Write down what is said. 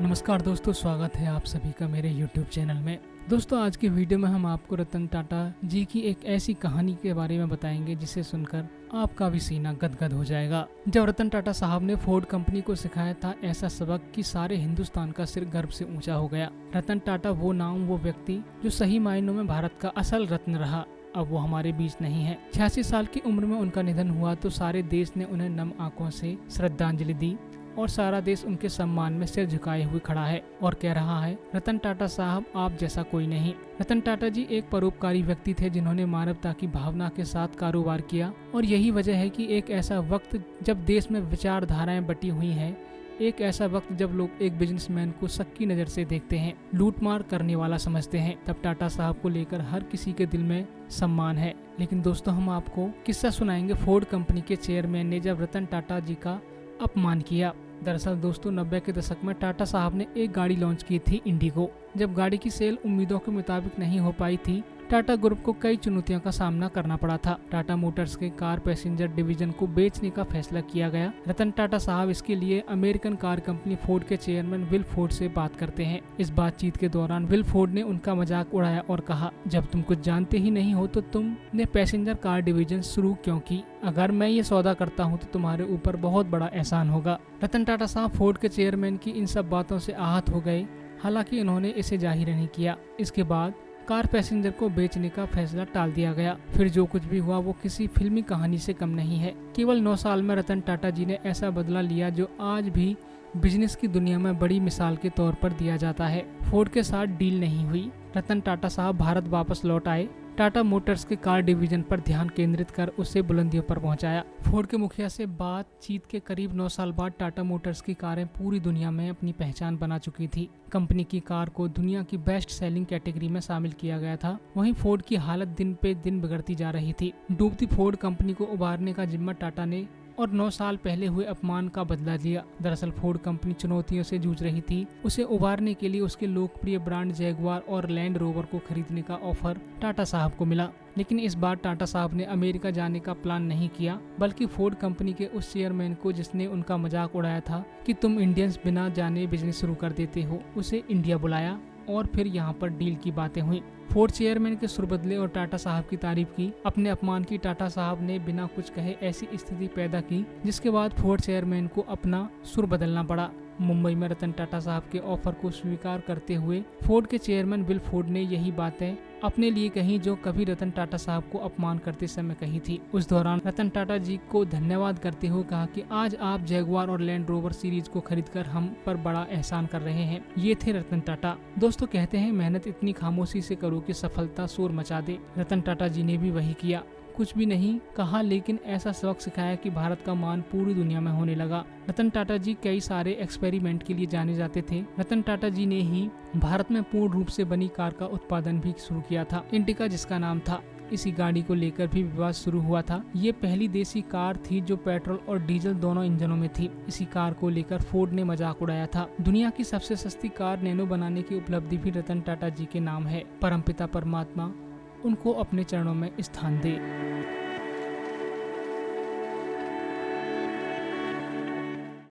नमस्कार दोस्तों, स्वागत है आप सभी का मेरे YouTube चैनल में। दोस्तों, आज की वीडियो में हम आपको रतन टाटा जी की एक ऐसी कहानी के बारे में बताएंगे जिसे सुनकर आपका भी सीना गदगद हो जाएगा। जब रतन टाटा साहब ने फोर्ड कंपनी को सिखाया था ऐसा सबक कि सारे हिंदुस्तान का सिर गर्व से ऊंचा हो गया। रतन टाटा वो नाम, वो व्यक्ति जो सही मायनों में भारत का असल रत्न रहा, अब वो हमारे बीच नहीं है। 86 साल की उम्र में उनका निधन हुआ तो सारे देश ने उन्हें नम आंखों से श्रद्धांजलि दी और सारा देश उनके सम्मान में सिर झुकाए हुए खड़ा है और कह रहा है, रतन टाटा साहब आप जैसा कोई नहीं। रतन टाटा जी एक परोपकारी व्यक्ति थे जिन्होंने मानवता की भावना के साथ कारोबार किया और यही वजह है कि एक ऐसा वक्त जब देश में विचारधाराएं बटी हुई हैं, एक ऐसा वक्त जब लोग एक बिजनेसमैन को सक्की नजर से देखते हैं, लूटमार करने वाला समझते हैं, तब टाटा साहब को लेकर हर किसी के दिल में सम्मान है। लेकिन दोस्तों, हम आपको किस्सा सुनाएंगे फोर्ड कंपनी के चेयरमैन ने जब रतन टाटा जी का अपमान किया। दरअसल दोस्तों, 90 के दशक में टाटा साहब ने एक गाड़ी लॉन्च की थी, इंडिगो। जब गाड़ी की सेल उम्मीदों के मुताबिक नहीं हो पाई थी, टाटा ग्रुप को कई चुनौतियों का सामना करना पड़ा था। टाटा मोटर्स के कार पैसेंजर डिवीजन को बेचने का फैसला किया गया। रतन टाटा साहब इसके लिए अमेरिकन कार कंपनी फोर्ड के चेयरमैन विल फोर्ड से बात करते हैं। इस बातचीत के दौरान विल फोर्ड ने उनका मजाक उड़ाया और कहा, जब तुम कुछ जानते ही नहीं हो तो तुमने पैसेंजर कार डिवीजन शुरू क्यों की? अगर मैं ये सौदा करता हूँ तो तुम्हारे ऊपर बहुत बड़ा एहसान होगा। रतन टाटा साहब फोर्ड के चेयरमैन की इन सब बातों से आहत हो गए, हालांकि उन्होंने इसे जाहिर नहीं किया। इसके बाद कार पैसेंजर को बेचने का फैसला टाल दिया गया। फिर जो कुछ भी हुआ वो किसी फिल्मी कहानी से कम नहीं है। केवल 9 साल में रतन टाटा जी ने ऐसा बदला लिया जो आज भी बिजनेस की दुनिया में बड़ी मिसाल के तौर पर दिया जाता है। फोर्ड के साथ डील नहीं हुई। रतन टाटा साहब भारत वापस लौट आए। टाटा मोटर्स के कार डिवीजन पर ध्यान केंद्रित कर उसे बुलंदियों पर पहुंचाया। फोर्ड के मुखिया से बातचीत के करीब 9 साल बाद टाटा मोटर्स की कारें पूरी दुनिया में अपनी पहचान बना चुकी थी। कंपनी की कार को दुनिया की बेस्ट सेलिंग कैटेगरी में शामिल किया गया था। वहीं फोर्ड की हालत दिन पे दिन बिगड़ती जा रही थी। डूबती फोर्ड कंपनी को उबारने का जिम्मा टाटा ने और 9 साल पहले हुए अपमान का बदला लिया। दरअसल फोर्ड कंपनी चुनौतियों से जूझ रही थी। उसे उबारने के लिए उसके लोकप्रिय ब्रांड जैगुआर और लैंड रोवर को खरीदने का ऑफर टाटा साहब को मिला। लेकिन इस बार टाटा साहब ने अमेरिका जाने का प्लान नहीं किया, बल्कि फोर्ड कंपनी के उस चेयरमैन को जिसने उनका मजाक उड़ाया था कि तुम इंडियंस बिना जाने बिजनेस शुरू कर देते हो, उसे इंडिया बुलाया और फिर यहाँ पर डील की बातें हुई। फोर्ड चेयरमैन के सुर बदले और टाटा साहब की तारीफ की। अपने अपमान की टाटा साहब ने बिना कुछ कहे ऐसी स्थिति पैदा की जिसके बाद फोर्ड चेयरमैन को अपना सुर बदलना पड़ा। मुंबई में रतन टाटा साहब के ऑफर को स्वीकार करते हुए फोर्ड के चेयरमैन विल फोर्ड ने यही बातें अपने लिए कही जो कभी रतन टाटा साहब को अपमान करते समय कही थी। उस दौरान रतन टाटा जी को धन्यवाद करते हुए कहा कि आज आप जैगुआर और लैंड रोवर सीरीज को खरीदकर हम पर बड़ा एहसान कर रहे हैं। ये थे रतन टाटा। दोस्तों, कहते हैं मेहनत इतनी खामोशी से करो कि सफलता शोर मचा दे। रतन टाटा जी ने भी वही किया। कुछ भी नहीं कहा, लेकिन ऐसा सबक सिखाया कि भारत का मान पूरी दुनिया में होने लगा। रतन टाटा जी कई सारे एक्सपेरिमेंट के लिए जाने जाते थे। रतन टाटा जी ने ही भारत में पूर्ण रूप से बनी कार का उत्पादन भी शुरू किया था, इंडिका जिसका नाम था। इसी गाड़ी को लेकर भी विवाद शुरू हुआ था। ये पहली देसी कार थी जो पेट्रोल और डीजल दोनों इंजनों में थी। इसी कार को लेकर फोर्ड ने मजाक उड़ाया था। दुनिया की सबसे सस्ती कार नैनो बनाने की उपलब्धि भी रतन टाटा जी के नाम है। परमपिता परमात्मा उनको अपने चरणों में स्थान दे।